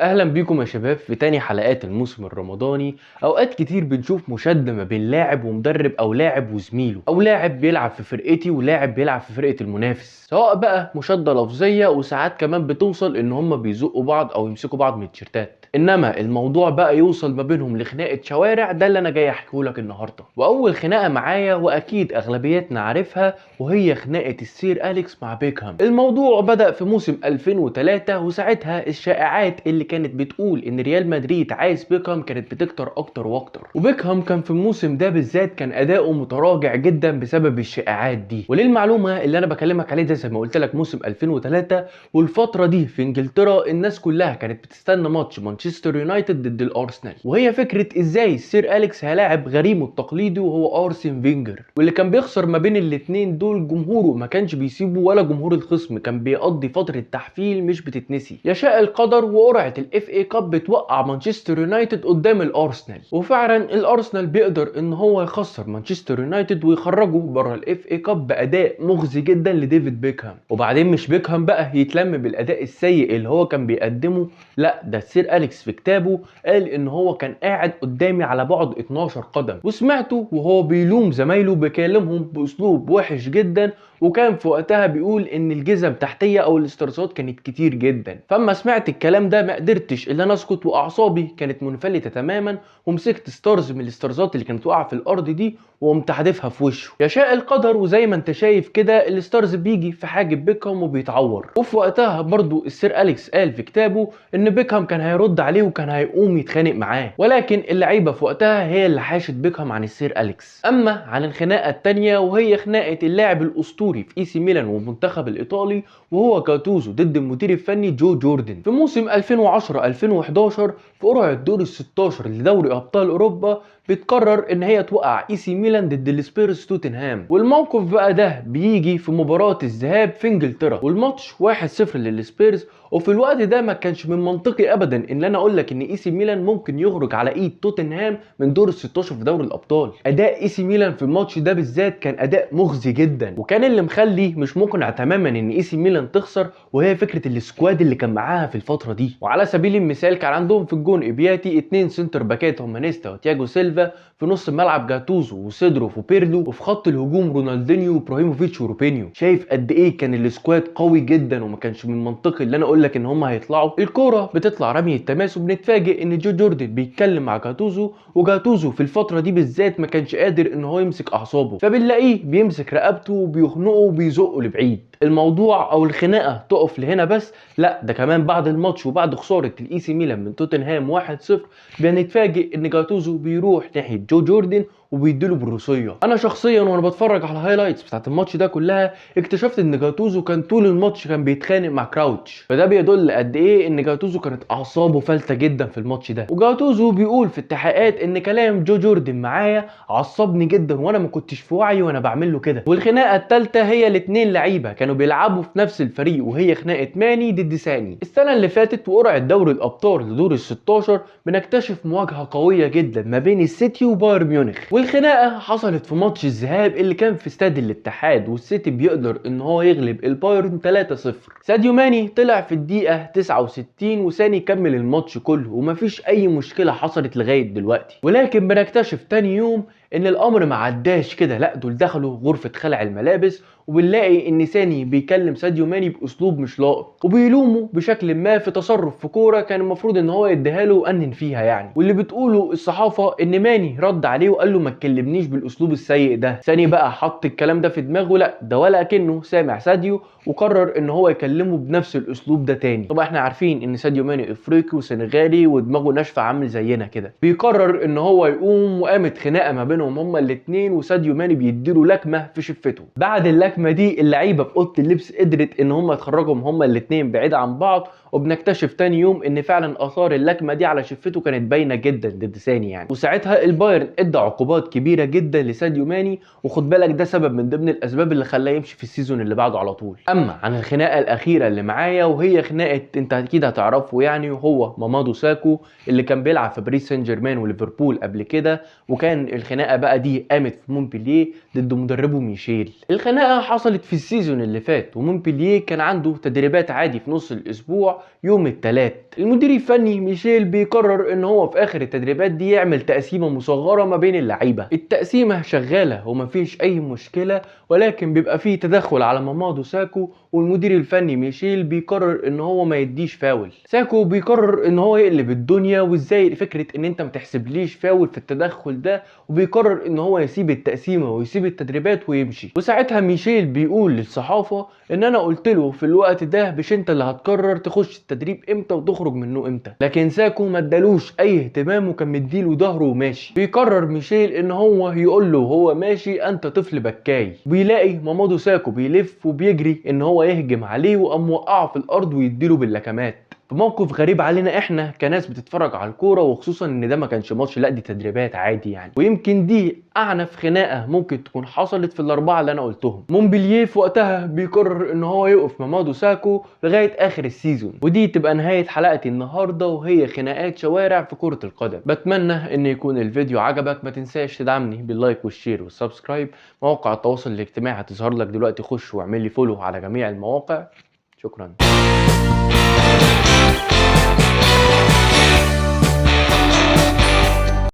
اهلا بيكم يا شباب في تاني حلقات الموسم الرمضاني. اوقات كتير بنشوف مشادة ما بين لاعب ومدرب او لاعب وزميله او لاعب بيلعب في فرقتي ولاعب بيلعب في فرقة المنافس، سواء بقى مشادة لفظية وساعات كمان بتوصل ان هما بيزقوا بعض او يمسكوا بعض من التيشيرتات، انما الموضوع بقى يوصل ما بينهم لخناقة شوارع. ده اللي انا جاي احكيه لك النهارده. واول خناقة معايا واكيد اغلبيتنا عارفها وهي خناقة السير أليكس مع بيكهام. الموضوع بدأ في موسم 2003 وساعتها الشائعات اللي كانت بتقول ان ريال مدريد عايز بيكهام كانت بتكتر اكتر واكتر، وبيكهام كان في الموسم ده بالذات كان اداؤه متراجع جدا بسبب الشائعات دي. وللمعلومة اللي انا بكلمك عليه ده زي ما قلت لك موسم 2003، والفترة دي في انجلترا الناس كلها كانت بتستنى ماتش مانشستر يونايتد ضد الارسنال، وهي فكرة ازاي السير أليكس هيلاعب غريمه التقليدي وهو ارسن فينجر، واللي كان بيخسر ما بين الاتنين دول جمهوره ما كانش بيسيبه ولا جمهور الخصم كان بيقضي فترة تحفيل مش بتتنسي. يشاء القدر وقرعة الاف اي كاب بتوقع مانشستر يونايتد قدام الارسنال، وفعلا الارسنال بيقدر ان هو يخسر مانشستر يونايتد ويخرجه بره الاف اي كاب باداء مخزي جدا لديفيد بيكهام. وبعدين مش بيكهام بقى يتلم بالاداء السيء اللي هو كان بيقدمه، لا ده السير أليكس في كتابه قال ان هو كان قاعد قدامي على بعد 12 قدم، وسمعته وهو بيلوم زمايله بيكلمهم باسلوب وحش جدا، وكان في وقتها بيقول ان الجزم تحتيه او الاسترسات كانت كتير جدا. فاما سمعت الكلام ده ما قدرتش الا انا اسكت، واعصابي كانت منفلته تماما، ومسكت ستارز من الاسترزات اللي كانت واقعه في الارض دي وقمت حادفها في وشه. يشاء القدر وزي ما انت شايف كده الستارز بيجي في حاجب بيكهام وبيتعور. وفي وقتها برضو السير أليكس قال في كتابه ان بيكهام كان هيرد عليه وكان هيقوم يتخانق معاه، ولكن اللعيبه في وقتها هي اللي حاشت بيكهام عن السير أليكس. اما عن الخناقه الثانيه وهي خناقه اللاعب الاسطوري في اي سي ميلان والمنتخب الايطالي وهو جاتوزو ضد المدير الفني جو جوردن في موسم 2010 2011 في قرعه دور ال 16 لدوري ابطال اوروبا. بتقرر ان هي توقع اي سي ميلان ضد السبيرز توتنهام، والموقف بقى ده بيجي في مباراه الذهاب في انجلترا، والماتش 1-0 للسبيرز. وفي الوقت ده ما كانش من منطقي ابدا ان انا اقول لك ان اي سي ميلان ممكن يخرج على ايد توتنهام من دور ال 16 في دوري الابطال. اداء اي سي ميلان في الماتش ده بالذات كان اداء مخزي جدا، وكان اللي مخلي مش مقنع تماما ان اي سي ميلان تخسر وهي فكره السكواد اللي كان معاها في الفتره دي. وعلى سبيل المثال كان عندهم في الجون ابياتي 2 سنتر باكات هم نيستا وتياجو سيلفا، في نص الملعب جاتوزو وسيدروف وبيرلو، وفي خط الهجوم رونالدينيو وابراهيموفيتش وروبينيو. شايف قد ايه كان السكواد قوي جدا، وما كانش من منطقي اللي انا اقول لك ان هم هيطلعوا. الكوره بتطلع رمي التماس وبنتفاجئ ان جو جوردن بيتكلم مع جاتوزو، وجاتوزو في الفتره دي بالذات ما كانش قادر ان هو يمسك اعصابه، فبنلاقيه بيمسك رقبته وبيخنقه وبيزقه لبعيد. الموضوع او الخناقه تقف لهنا بس، لا ده كمان بعد الماتش وبعد خساره الاي سي ميلان من توتنهام 1-0 بنتفاجئ ان جاتوزو بيروح ناحيه جو جوردن وبيديله بالروسيه. انا شخصيا وانا بتفرج على الهايلايتس بتاعت الماتش ده كلها اكتشفت ان جاتوزو كان طول الماتش كان بيتخانق مع كراوتش، فده بيدل قد ايه ان جاتوزو كانت اعصابه فلته جدا في الماتش ده. وجاتوزو بيقول في التحقيقات ان كلام جو جوردن معايا عصبني جدا وانا ما كنتش في وعي وانا بعمل له كده. والخناقه الثالثه هي الاثنين لعيبه كانوا بيلعبوا في نفس الفريق، وهي خناقه ماني ضد ساني. السنه اللي فاتت وقرعه دوري الابطال لدور ال 16 بنكتشف مواجهه قويه جدا ما بين السيتي وبايرن ميونخ، والخناقه حصلت في ماتش الذهاب اللي كان في استاد الاتحاد، والسيتي بيقدر ان هو يغلب البايرن 3-0. ساديو ماني طلع في الدقيقه 69 وساني كمل الماتش كله ومفيش اي مشكله حصلت لغايه دلوقتي. ولكن بنكتشف تاني يوم ان الامر ما عداش كده، لا دول دخلوا غرفه خلع الملابس وبنلاقي ان ساني بيكلم ساديو ماني باسلوب مش لائق وبيلومه بشكل ما في تصرف في كوره كان المفروض ان هو يديها له وانن فيها يعني. واللي بتقوله الصحافه ان ماني رد عليه وقال له ما تكلمنيش بالاسلوب السيء ده. ساني بقى حط الكلام ده في دماغه، لا ده ولا كأنه سامع ساديو، وقرر ان هو يكلمه بنفس الاسلوب ده تاني. طبعا احنا عارفين ان ساديو ماني افريقي وسنغالي ودماغه ناشفه عامل زينا كده. بيقرر ان هو يقوم وقامت خناقه ما بينهم هما الاثنين، وساديو ماني بيديله لكمه في شفته. بعد اللكمه دي اللعيبه في اوضه اللبس قدرت ان هم يتخرجهم هما الاثنين بعيد عن بعض، وبنكتشف تاني يوم ان فعلا اثار اللكمه دي على شفته كانت باينه جدا ضد ساني يعني. وساعتها البايرن ادى عقوبات كبيره جدا لساديو ماني، وخد بالك ده سبب من ضمن الاسباب اللي خلاه يمشي في السيزون اللي بعده على طول. اما عن الخناقه الاخيره اللي معايا وهي خناقه انت اكيد هتعرفه يعني، وهو مامادو ساكو اللي كان بيلعب في باريس سان جيرمان وليفربول قبل كده، وكان الخناقه الخناقه بقى دي قامت في مونبلييه ضد مدربه ميشيل. الخناقه حصلت في السيزون اللي فات، ومونبلييه كان عنده تدريبات عادي في نص الاسبوع يوم الثلاث. المدير الفني ميشيل بيقرر ان هو في اخر التدريبات دي يعمل تقسيمه مصغره ما بين اللعيبه. التقسيمه شغاله ومفيش اي مشكله، ولكن بيبقى فيه تدخل على مامادو ساكو، والمدير الفني ميشيل بيقرر ان هو ما يديش فاول. ساكو بيقرر ان هو يقلب الدنيا، وازاي فكره ان انت ما تحسبليش فاول في التدخل ده، وبيقرر ان هو يسيب التقسيمه ويسيب التدريبات ويمشي. وساعتها ميشيل بيقول للصحافه ان انا قلت له في الوقت ده مش انت اللي هتقرر تخش التدريب امتى وتخرج منه امتى. لكن ساكو ما ادالوش اي اهتمام وكان مديله ظهره وماشي. بيقرر ميشيل ان هو يقول له هو ماشي انت طفل بكاي. بيلاقي مامادو ساكو بيلف وبيجري ان هو يهجم عليه، وقام موقعه في الارض ويديله باللكمات. في موقف غريب علينا احنا كناس بتتفرج على الكوره، وخصوصا ان ده ما كانش ماتش، لا دي تدريبات عادي يعني. ويمكن دي اعنف خناقه ممكن تكون حصلت في الاربعه اللي انا قلتهم. مونبلييه في وقتها بيقرر ان هو يوقف مامادو ساكو لغايه اخر السيزون. ودي تبقى نهايه حلقتي النهارده، وهي خناقات شوارع في كره القدم. بتمنى ان يكون الفيديو عجبك. ما تنساش تدعمني باللايك والشير والسبسكرايب. مواقع التواصل الاجتماعي هتظهر لك دلوقتي، خش واعمل لي فولو على جميع المواقع. شكرا.